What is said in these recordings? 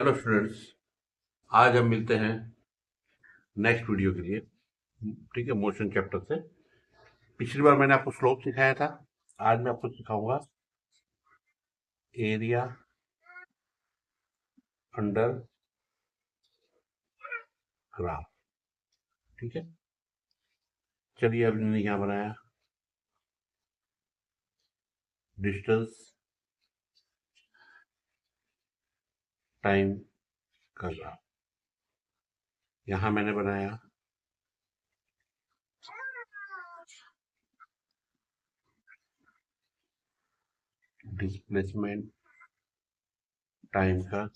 Hello students, आज हम मिलते हैं नेक्स्ट वीडियो के लिए। ठीक है, मोशन चैप्टर से। पिछली बार मैंने आपको स्लोप सिखाया था। आज मैं आपको सिखाऊंगा एरिया अंडर ग्राफ। ठीक है, चलिए अब मैंने यहाँ बनाया डिस्टेंस टाइम का ग्राफ। यहाँ मैंने बनाया डिस्प्लेसमेंट टाइम का।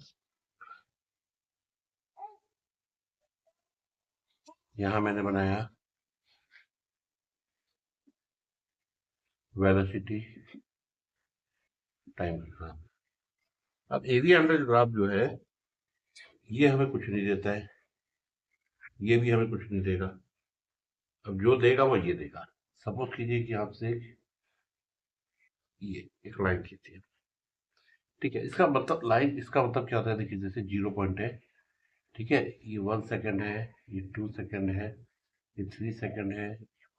यहाँ मैंने बनाया वेलोसिटी टाइम का ग्राफ। अब एरिया अंडर ग्राफ जो है, ये हमें कुछ नहीं देता है, ये भी हमें कुछ नहीं देगा। अब जो देगा वो ये देगा। सपोज कीजिए कि आपसे ये एक लाइन खींची है। ठीक है, इसका मतलब लाइन, इसका मतलब क्या होता है? देखिए, जैसे 0 पॉइंट है। ठीक है, ये 1 सेकेंड है, ये 2 सेकेंड है, ये 3 सेकेंड है,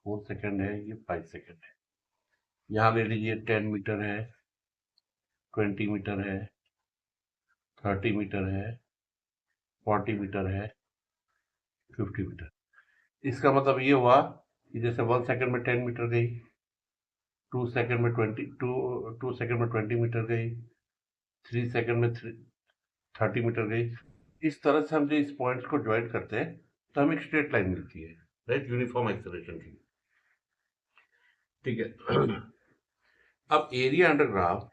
4 सेकेंड है, ये 5 सेकेंड है। यहाँ ले लीजिए 10 मीटर है, 20 मीटर है, 30 मीटर है, 40 मीटर है, 50 मीटर। इसका मतलब ये हुआ कि जैसे 1 सेकेंड में 10 मीटर गई, 2 सेकेंड में 20 मीटर गई, 3 सेकेंड में 30 मीटर गई। इस तरह से हम जो इस पॉइंट्स को ज्वाइन करते हैं तो हमें एक स्ट्रेट लाइन मिलती है, राइट, यूनिफॉर्म एक्सेलरेशन की। ठीक है। अब एरिया अंडर ग्राफ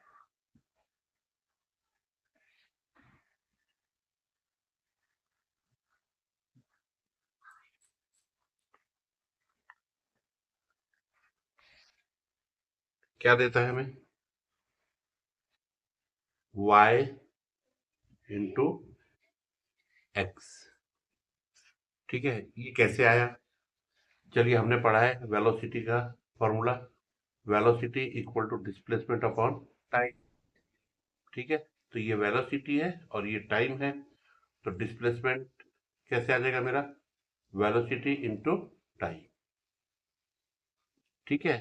क्या देता है हमें? y into x. ठीक है, ये कैसे आया? चलिए, हमने पढ़ा है वेलोसिटी का formula. Velocity equal to displacement upon time. ठीक है, तो ये वेलोसिटी है और ये टाइम है, तो डिस्प्लेसमेंट कैसे आ जाएगा मेरा? Velocity into time. ठीक है,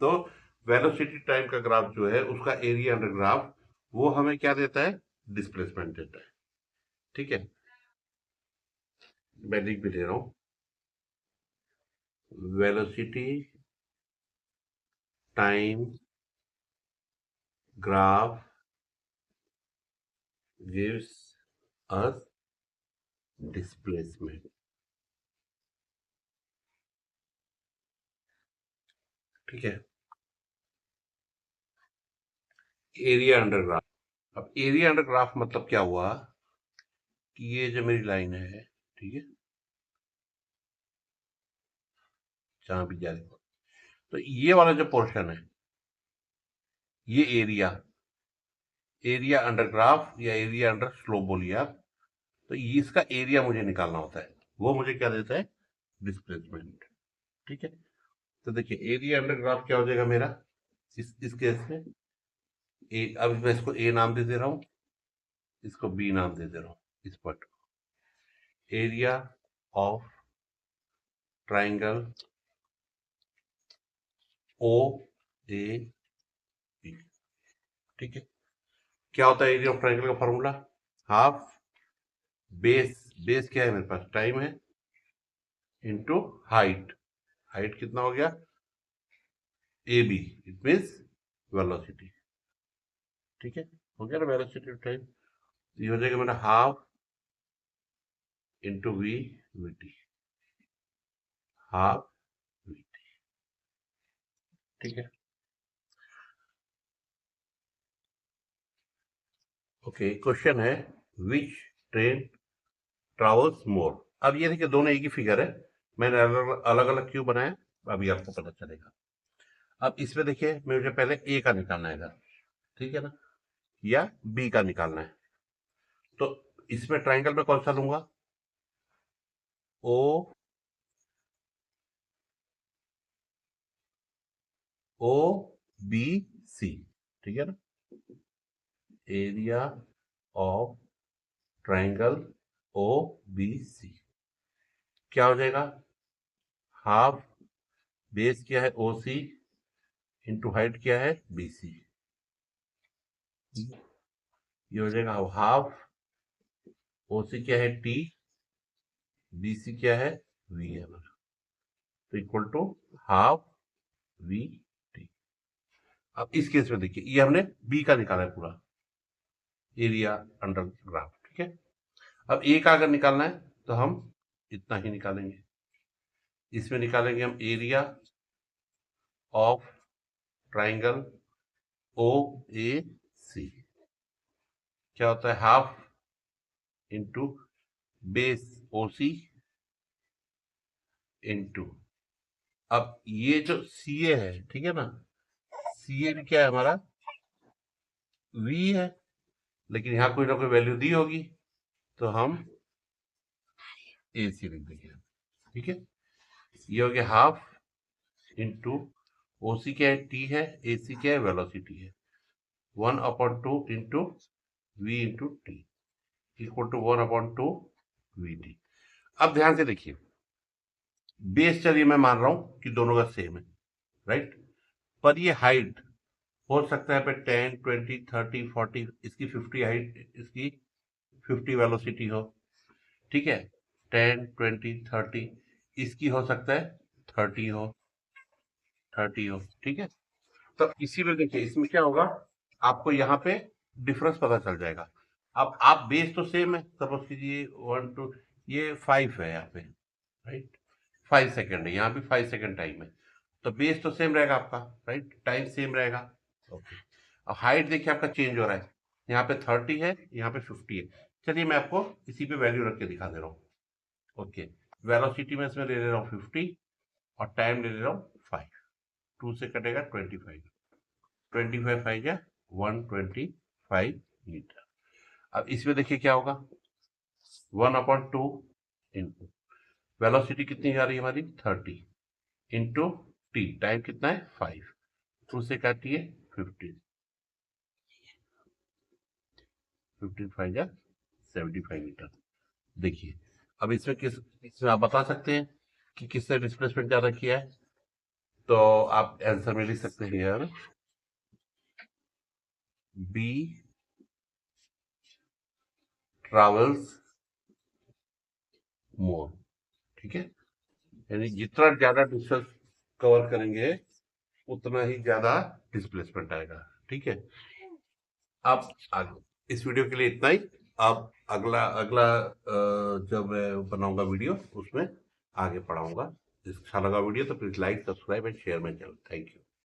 तो वेलोसिटी टाइम का ग्राफ जो है, उसका एरिया अंडर ग्राफ, वो हमें क्या देता है? डिस्प्लेसमेंट देता है। ठीक है, मैं लिख भी दे रहा हूं। Velocity time graph gives us displacement. ठीक है, एरिया अंडर ग्राफ। अब एरिया अंडर ग्राफ मतलब क्या हुआ कि ये जो मेरी लाइन है, ठीक है, जहां भी जा रही हो, तो ये वाला जो पोर्शन है, ये एरिया, एरिया अंडर ग्राफ या एरिया अंडर स्लोप बोलिए आप। तो इसका एरिया मुझे निकालना होता है, वो मुझे क्या देता है? डिस्प्लेसमेंट। ठीक है, तो देखिए एरिया अंडर ग्राफ क्या हो जाएगा मेरा इस केस में? अब मैं इसको ए नाम दे दे रहा हूं, इसको बी नाम दे दे रहा हूं, इस पॉइंट को। Area of triangle O A B. ठीक है, क्या होता है एरिया ऑफ ट्राइंगल का फॉर्मूला? हाफ बेस, बेस क्या है मेरे पास? टाइम है, इंटू हाइट। हाइट कितना हो गया? A B, it means velocity. ठीक है, हो गया ना वेलोसिटी टाइम। ये हो जाएगा मेरा half into V V T, half V T. ठीक है, ओके। क्वेश्चन है, विच ट्रेन ट्रेवल्स मोर। अब ये देखिए, दोनों एक ही फिगर है, मैंने अलग अलग अलग क्यों बनाया, अभी आपको पता चलेगा। अब इसमें देखिए, मुझे पहले ए का निकालना है इधर, ठीक है ना, या बी का निकालना है। तो इसमें ट्राइंगल में कौन सा लूंगा? O O B C. ठीक है ना, area of triangle O B C, क्या हो जाएगा, हाफ बेस क्या है ओ सी इंटू हाइट क्या है बी सी, ये हो जाएगा हाफ ओ सी क्या है टी, बी सी क्या है वी है, तो equal to half V T. अब इस केस में देखिए ये हमने बी का निकाला है पूरा एरिया अंडर ग्राफ, ठीक है। अब ए का अगर निकालना है तो हम इतना ही निकालेंगे, इसमें निकालेंगे हम एरिया ऑफ ट्राइंगल ओ ए सी, क्या होता है हाफ इंटू बेस ओ सी इंटू, अब ये जो सी ए है, ठीक है ना, सी ए क्या है हमारा वी है, लेकिन यहां कोई ना कोई वैल्यू दी होगी तो हम ए सी लिख देंगे, ठीक है। ये हो गया हाफ इंटू ओ सी क्या है टी है, ए सी क्या है वेलोसिटी है, 1/2 into V into T equal to 1/2 V T. अब ध्यान से देखिए बेस, चलिए मैं मान रहा हूं कि दोनों का सेम है, राइट, पर ये हाइट हो सकता है पे 10 20 30 40, इसकी 50 हाइट, इसकी 50 वेलोसिटी हो, ठीक है, 10 20 30, इसकी हो सकता है 30 हो, 30 हो, ठीक है। तो इसी में देखिए इसमें क्या होगा, आपको यहाँ पे डिफरेंस पता चल जाएगा। अब आप बेस तो सेम है, सपोज कीजिए 1 2, ये 5 है यहाँ पे, राइट, 5 सेकेंड है, यहाँ भी 5 सेकेंड टाइम है, तो बेस तो सेम रहेगा आपका, राइट, टाइम सेम रहेगा, ओके। अब हाइट देखिए आपका चेंज हो रहा है, यहाँ पे 30 है, यहाँ पे 50 है, चलिए मैं आपको इसी पे वैल्यू रख के दिखा दे रहा हूँ, ओके। वेलोसिटी में इसमें ले ले रहा हूँ 50 और टाइम ले ले रहा हूँ 5, 2 से कटेगा 25, 25 5 या 125 मीटर। अब इसमें देखिए क्या होगा 1/2 इंटू वेलोसिटी कितनी जा रही है हमारी 30 इंटू टी, टाइम कितना है 5, 2 से काटिए 15, 15 5 या 75 मीटर। देखिए अब इसमें आप बता सकते हैं कि किससे डिस्प्लेसमेंट ज्यादा किया है, तो आप आंसर में लिख सकते हैं यार बी ट्रेवल्स मोर, ठीक है, यानी जितना ज्यादा डिस्टेंस कवर करेंगे उतना ही ज्यादा डिस्प्लेसमेंट आएगा, ठीक है। अब आगे इस वीडियो के लिए इतना ही। अब अगला अगला जब मैं बनाऊंगा वीडियो उसमें आगे पढ़ाऊंगा। अच्छा लगा वीडियो तो please like subscribe and share my channel. Thank you.